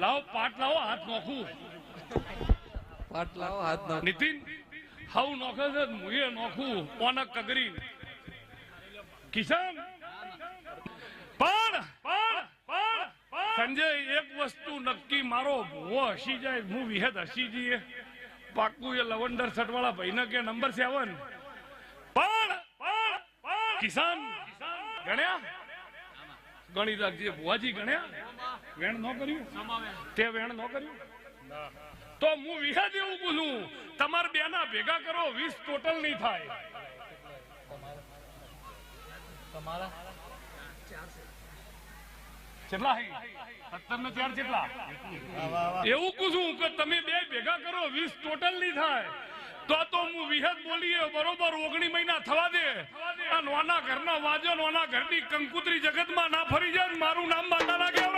લાવો પાટ લાવો હાથ નોખું પાટ લાવો હાથ નાખો. નીતિન હાઉ નોખે છે મુએ નોખું ઓનક કગરી કિશન પણ સંજય એક વસ્તુ નક્કી મારો ભૂવો હસી જાય હું વિહદ હસી જઈએ પાકું એ લવંડર સટવાળા ભાઈને કે નંબર 7 પણ કિસાન ગણ્યા ગણી રાખજે ભુવાજી ગણ્યા વેણ ન કર્યું તે વેણ ન કર્યું તો હું વિહદ એવું બોલું તમારે બેના ભેગા કરો 20 ટોટલ નહીં થાય કેટલા 17 ને 4 કેટલા એવું પૂછું કે તમે બે ભેગા કરો 20 ટોટલ નહીં થાય તો હું વિહદ બોલીએ બરોબર 19 મહિના થવા દે આ નોના ઘરના વાજો નોના ઘરની કંકુતરી જગતમાં ના ફરી જાય મારું નામ બાંધા ના કહેવાય